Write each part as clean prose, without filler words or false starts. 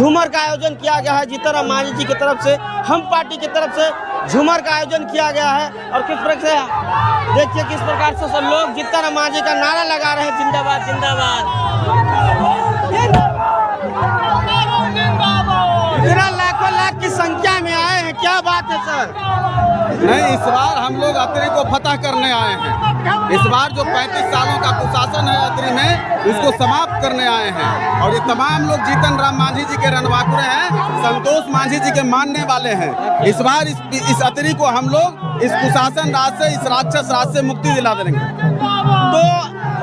झूमर का आयोजन किया गया है। जीतन राम मांझी जी की तरफ से, हम पार्टी की तरफ से झूमर का आयोजन किया गया है। और किस प्रकार से देखिए किस प्रकार से सब लोग जीतन राम मांझी का नारा लगा रहे हैं, जिंदाबाद जिंदाबाद। इतना लाखों लाख की संख्या में आए हैं, क्या बात है सर? नहीं, इस बार हम लोग अतरी को फतह करने आए हैं। इस बार जो 35 सालों का कुशासन है अतरी में, इसको समाप्त करने आए हैं। और ये तमाम लोग जीतन राम मांझी जी के रणबांकुरे हैं, संतोष मांझी जी के मानने वाले हैं। इस बार इस अतरी को हम लोग इस कुशासन राज से, इस राक्षस राज से मुक्ति दिला देंगे। तो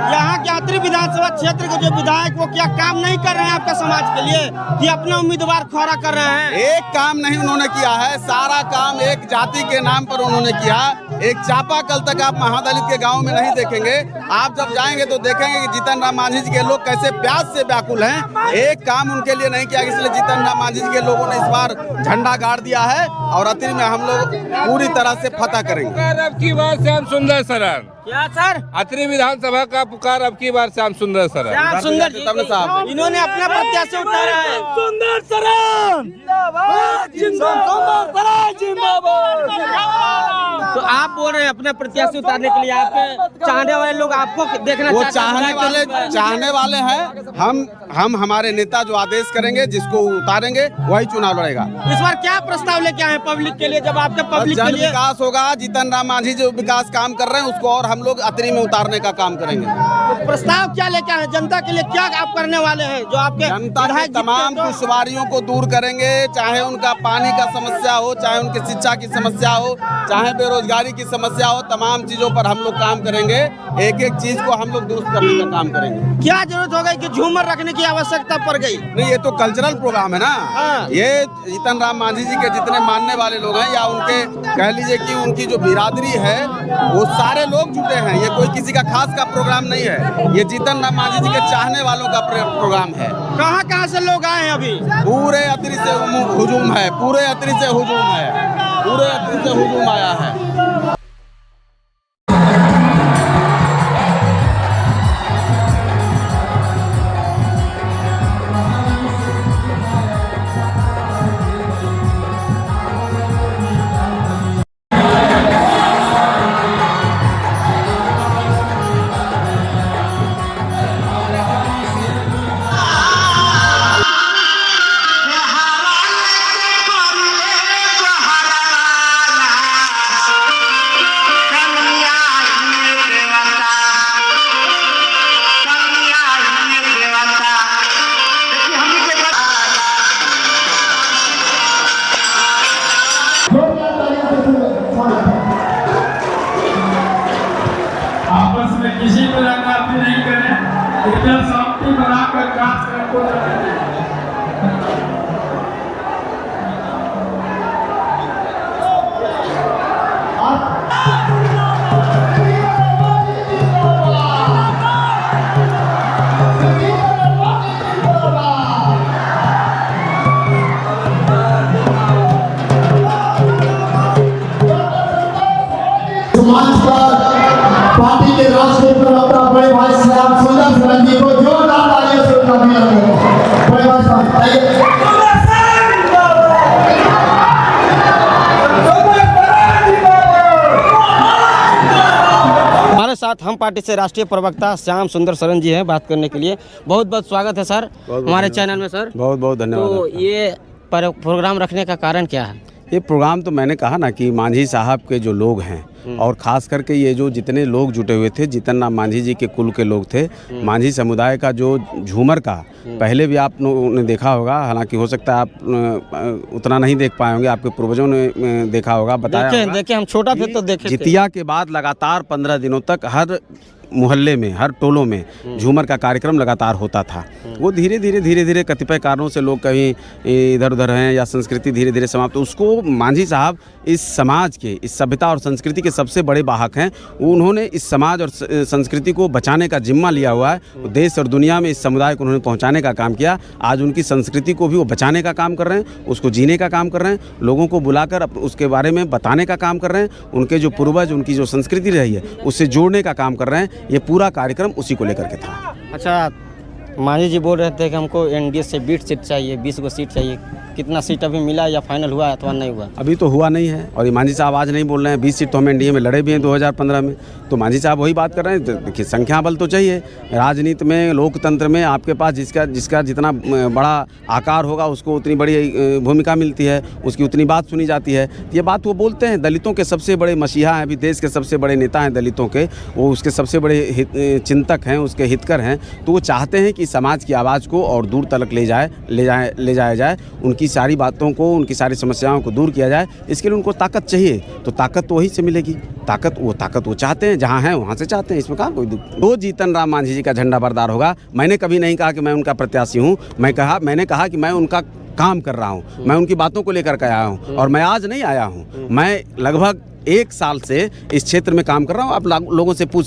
यहाँ के अतरी विधानसभा क्षेत्र के जो विधायक वो क्या काम नहीं कर रहे हैं आपका समाज के लिए, कि अपना उम्मीदवार खड़ा कर रहे हैं? एक काम नहीं उन्होंने किया है, सारा काम एक जाति के नाम पर उन्होंने किया। एक चापाकल तक आप महादलित के गांव में नहीं देखेंगे। आप जब जाएंगे तो देखेंगे कि जीतन राम मांझी जी के लोग कैसे प्यास से व्याकुल हैं। एक काम उनके लिए नहीं किया, इसलिए जीतन राम मांझी जी के लोगों ने इस बार झंडा गाड़ दिया है और अतरी में हम लोग पूरी तरह से फतह करेंगे। अब की बार श्याम सुंदर सरन, क्या सर? अतरी विधानसभा का पुकार अब की बार श्याम सुंदर सरन। श्याम सुंदर जी साहब इन्होंने अपना प्रत्याशी उतारा है। सुंदर सरन जिंदाबाद, जिंदाबाद। तो आप बोल रहे हैं अपना प्रत्याशी उतारने के लिए, आपके चाहने वाले लोग आपको देखना वो चाहने वाले हैं। हम हमारे नेता जो आदेश करेंगे, जिसको उतारेंगे वही चुनाव लड़ेगा। इस बार क्या प्रस्ताव लेके आए हैं पब्लिक के लिए? जब आपके पब्लिक के लिए विकास होगा, जीतन राम मांझी जो विकास काम कर रहे हैं उसको और हम लोग अतरी में उतारने का काम करेंगे। तो प्रस्ताव क्या लेके आए हैं? जनता के लिए क्या आप करने वाले हैं? जो आपके जनता के तमाम दुश्वारियों को दूर करेंगे, चाहे उनका पानी का समस्या हो, चाहे उनकी शिक्षा की समस्या हो, चाहे बेरोजगारी की समस्या हो, तमाम चीजों पर हम लोग काम करेंगे। एक एक चीज को हम लोग दुरुस्त करने का काम करेंगे। क्या जरूरत हो गई कि झूमर रखने की आवश्यकता पड़ गई? नहीं, ये तो कल्चरल प्रोग्राम है ना। ये जीतन राम मांझी जी के जितने मानने वाले लोग हैं, या उनके कह लीजिए कि उनकी जो बिरादरी है, वो सारे लोग जुटे हैं। ये कोई किसी का खास का प्रोग्राम नहीं है, ये जीतन राम मांझी जी के चाहने वालों का प्रोग्राम है। कहाँ कहाँ से लोग आए हैं अभी? पूरे अतरी से हुजूम है, पूरे अतरी से हुजूम है, पूरे अतरी से हुजूम आया है। आपस में किसी को लगाती नहीं करें, इधर शांति बनाकर काज को पार्टी के राष्ट्रीय प्रवक्ता बड़े भाई श्याम सुंदर सरन जी को जोरदार तालियों से बड़े भाई साहब आइए। हमारे साथ हम पार्टी से राष्ट्रीय प्रवक्ता श्याम सुंदर सरन जी हैं बात करने के लिए। बहुत बहुत स्वागत है सर हमारे चैनल में। सर बहुत बहुत धन्यवाद। तो ये प्रोग्राम रखने का कारण क्या है? ये प्रोग्राम तो मैंने कहा ना कि मांझी साहब के जो लोग हैं, और ख़ास करके ये जो जितने लोग जुटे हुए थे, जीतन राम मांझी जी के कुल के लोग थे। मांझी समुदाय का जो झूमर का पहले भी आप लोगों ने देखा होगा, हालांकि हो सकता है आप उतना नहीं देख पाए होंगे, आपके पूर्वजों ने देखा होगा, बताया देखे हम छोटा थे तो देखे। जितिया के बाद लगातार 15 दिनों तक हर मोहल्ले में, हर टोलों में झूमर का कार्यक्रम लगातार होता था। वो धीरे धीरे कतिपय कारणों से लोग कहीं इधर उधर हैं, या संस्कृति धीरे धीरे समाप्त। उसको मांझी साहब इस समाज के, इस सभ्यता और संस्कृति के सबसे बड़े वाहक हैं। उन्होंने इस समाज और संस्कृति को बचाने का जिम्मा लिया हुआ है। देश और दुनिया में इस समुदाय को उन्होंने पहुंचाने का काम किया। आज उनकी संस्कृति को भी वो बचाने का काम कर रहे हैं, उसको जीने का काम कर रहे हैं, लोगों को बुलाकर उसके बारे में बताने का काम कर रहे हैं। उनके जो पूर्वज, उनकी जो संस्कृति रही है, उससे जोड़ने का काम कर रहे हैं। ये पूरा कार्यक्रम उसी को लेकर के था। अच्छा, मांझी जी बोल रहे थे कि हमको एनडीए से 20 सीट चाहिए, 20 गो सीट चाहिए। कितना सीट अभी मिला या फाइनल हुआ अथवा नहीं हुआ? अभी तो हुआ नहीं है। और ये मांझी साहब आज नहीं बोल रहे हैं। 20 सीट तो हम एनडीए में लड़े भी हैं 2015 में। तो मांझी साहब वही बात कर रहे हैं। देखिए, संख्या बल तो चाहिए राजनीति में, लोकतंत्र में। आपके पास जिसका जितना बड़ा आकार होगा उसको उतनी बड़ी भूमिका मिलती है, उसकी उतनी बात सुनी जाती है। ये बात वो बोलते हैं। दलितों के सबसे बड़े मसीहा हैं, अभी देश के सबसे बड़े नेता हैं दलितों के, वो उसके सबसे बड़े चिंतक हैं, उसके हितकर हैं। तो वो चाहते हैं कि समाज की आवाज़ को और दूर तक ले जाया जाए, उनकी सारी बातों को, उनकी सारी समस्याओं को दूर किया जाए। इसके लिए उनको ताकत चाहिए, तो ताकत तो वहीं से मिलेगी। ताकत वो चाहते हैं, जहाँ हैं वहाँ से चाहते हैं। इसमें कहाँ कोई दुख। तो जीतन राम मांझी जी का झंडा बरदार होगा। मैंने कभी नहीं कहा कि मैं उनका प्रत्याशी हूँ। मैंने कहा कि मैं उनका काम कर रहा हूँ, मैं उनकी बातों को लेकर के आया हूँ। और मैं आज नहीं आया हूँ, मैं लगभग 1 साल से इस क्षेत्र में काम कर रहा हूँ। आप लोगों से पूछ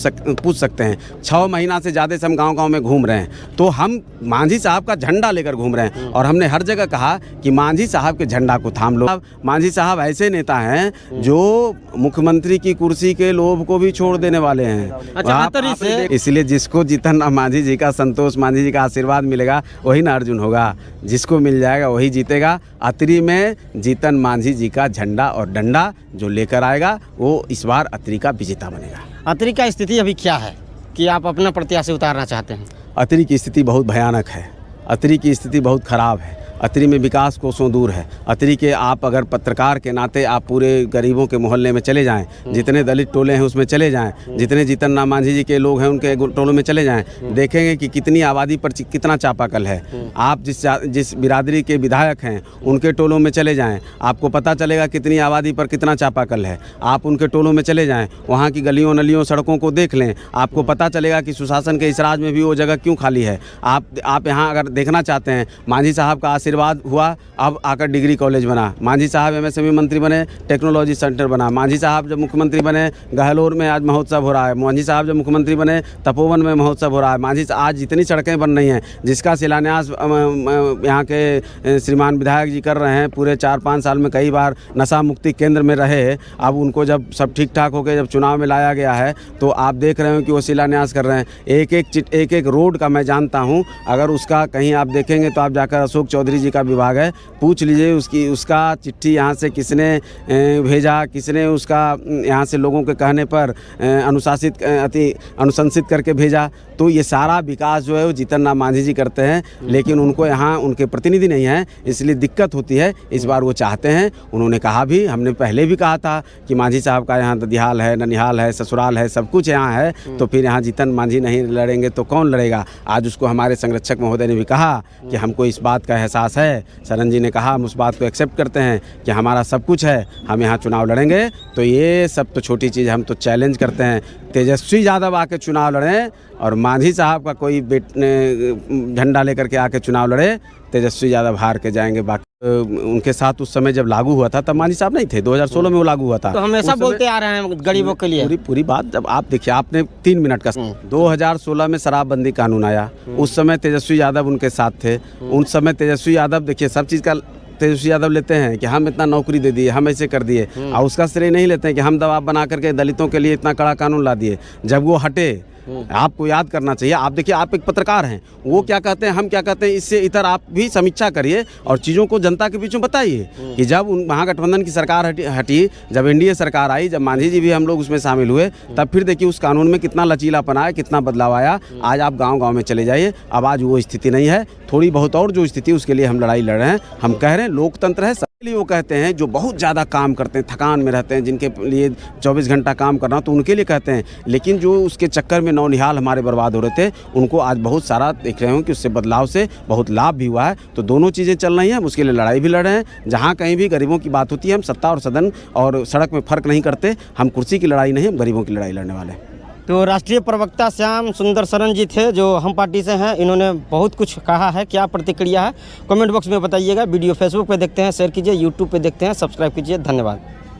सकते हैं। 6 महीना से ज़्यादा से हम गांव-गांव में घूम रहे हैं। तो हम मांझी साहब का झंडा लेकर घूम रहे हैं। और हमने हर जगह कहा कि मांझी साहब के झंडा को थाम लो। मांझी साहब ऐसे नेता हैं जो मुख्यमंत्री की कुर्सी के लोभ को भी छोड़ देने वाले हैं। अच्छा, इसलिए जिसको जीतन राम मांझी जी का, संतोष मांझी जी का आशीर्वाद मिलेगा वही ना अर्जुन होगा। जिसको मिल जाएगा वही जीतेगा। अतरी में जीतन मांझी जी का झंडा और डंडा जो लेकर आएगा वो इस बार अतरी का विजेता बनेगा। अतरी का स्थिति अभी क्या है कि आप अपना प्रत्याशी उतारना चाहते हैं? अतरी की स्थिति बहुत भयानक है। अतरी की स्थिति बहुत ख़राब है। अतरी में विकास कोसों दूर है। अतरी के आप अगर पत्रकार के नाते आप पूरे गरीबों के मोहल्ले में चले जाएं, जितने दलित टोले हैं उसमें चले जाएं, जितने जीतन राम मांझी जी के लोग हैं उनके टोलों में चले जाएं, देखेंगे कि कितनी आबादी पर कितना चापाकल है। आप जिस बिरादरी के विधायक हैं उनके टोलों में चले जाएं, आपको पता चलेगा कितनी आबादी पर कितना चापाकल है। आप उनके टोलों में चले जाएँ, वहाँ की गलियों नलियों सड़कों को देख लें, आपको पता चलेगा कि सुशासन के इस राज में भी वो जगह क्यों खाली है। आप यहाँ अगर देखना चाहते हैं, मांझी साहब का आशीर्वाद हुआ, अब आकर डिग्री कॉलेज बना। मांझी साहब एमएसएमई मंत्री बने, टेक्नोलॉजी सेंटर बना। मांझी साहब जब मुख्यमंत्री बने, गहलोर में आज महोत्सव हो रहा है। मांझी साहब जब मुख्यमंत्री बने, तपोवन में महोत्सव हो रहा है। मांझी आज जितनी सड़कें बन रही हैं, जिसका शिलान्यास यहाँ के श्रीमान विधायक जी कर रहे हैं, पूरे 4-5 साल में कई बार नशा मुक्ति केंद्र में रहे। अब उनको जब सब ठीक ठाक हो गए, जब चुनाव में लाया गया है, तो आप देख रहे हो कि वो शिलान्यास कर रहे हैं। एक रोड का मैं जानता हूँ, अगर उसका कहीं आप देखेंगे तो आप जाकर अशोक चौधरी जी का विभाग है, पूछ लीजिए उसका चिट्ठी यहाँ से किसने भेजा, किसने उसका यहाँ से लोगों के कहने पर अनुशंसित करके भेजा। तो ये सारा विकास जो है वो जीतन राम मांझी जी करते हैं, लेकिन उनको यहाँ उनके प्रतिनिधि नहीं हैं, इसलिए दिक्कत होती है। इस बार वो चाहते हैं, उन्होंने कहा भी, हमने पहले भी कहा था कि मांझी साहब का यहाँ ददियाल है, ननिहाल है, ससुराल है, सब कुछ यहाँ है, तो फिर यहाँ जीतन मांझी नहीं लड़ेंगे तो कौन लड़ेगा। आज उसको हमारे संरक्षक महोदय ने भी कहा कि हमको इस बात का एहसास है। सरन जी ने कहा हम उस बात को एक्सेप्ट करते हैं कि हमारा सब कुछ है, हम यहाँ चुनाव लड़ेंगे। तो ये सब तो छोटी चीज़, हम तो चैलेंज करते हैं तेजस्वी यादव आके चुनाव लड़ें और मांझी साहब का कोई झंडा लेकर के आके चुनाव लड़े, तेजस्वी यादव हार के जाएंगे। बाकी उनके साथ उस समय जब लागू हुआ था तब मांझी साहब नहीं थे, 2016 में वो लागू हुआ था। तो हमेशा बोलते आ रहे हैं गरीबों के लिए पूरी बात। जब आप देखिए, आपने 3 मिनट का 2016 में शराबबंदी कानून आया, उस समय तेजस्वी यादव उनके साथ थे। उस समय तेजस्वी यादव, देखिए सब चीज़ का तेजस्वी यादव लेते हैं कि हम इतना नौकरी दे दिए, हम ऐसे कर दिए, और उसका श्रेय नहीं लेते हैं कि हम दबाव बना करके दलितों के लिए इतना कड़ा कानून ला दिए। जब वो हटे, आपको याद करना चाहिए। आप देखिए, आप एक पत्रकार हैं, वो क्या कहते हैं, हम क्या कहते हैं, इससे इतर आप भी समीक्षा करिए और चीज़ों को जनता के बीच में बताइए कि जब महागठबंधन की सरकार हटी, जब एनडीए सरकार आई, जब मांझी जी भी हम लोग उसमें शामिल हुए, तब फिर देखिए उस कानून में कितना लचीलापन आया, कितना बदलाव आया। आज आप गाँव में चले जाइए, अब आज वो स्थिति नहीं है। थोड़ी बहुत और जो स्थिति, उसके लिए हम लड़ाई लड़ रहे हैं। हम कह रहे हैं लोकतंत्र है। लिए वो कहते हैं जो बहुत ज़्यादा काम करते हैं, थकान में रहते हैं, जिनके लिए 24 घंटा काम करना, तो उनके लिए कहते हैं। लेकिन जो उसके चक्कर में नौनिहाल हमारे बर्बाद हो रहे थे, उनको आज बहुत सारा देख रहे हो कि उससे बदलाव से बहुत लाभ भी हुआ है। तो दोनों चीज़ें चल रही हैं, हम उसके लिए लड़ाई भी लड़ रहे हैं। जहाँ कहीं भी गरीबों की बात होती है, हम सत्ता और सदन और सड़क में फ़र्क नहीं करते। हम कुर्सी की लड़ाई नहीं, हम गरीबों की लड़ाई लड़ने वाले हैं। तो राष्ट्रीय प्रवक्ता श्याम सुंदर शरण जी थे, जो हम पार्टी से हैं। इन्होंने बहुत कुछ कहा है, क्या प्रतिक्रिया है कमेंट बॉक्स में बताइएगा। वीडियो फेसबुक पे देखते हैं शेयर कीजिए, यूट्यूब पे देखते हैं सब्सक्राइब कीजिए। धन्यवाद।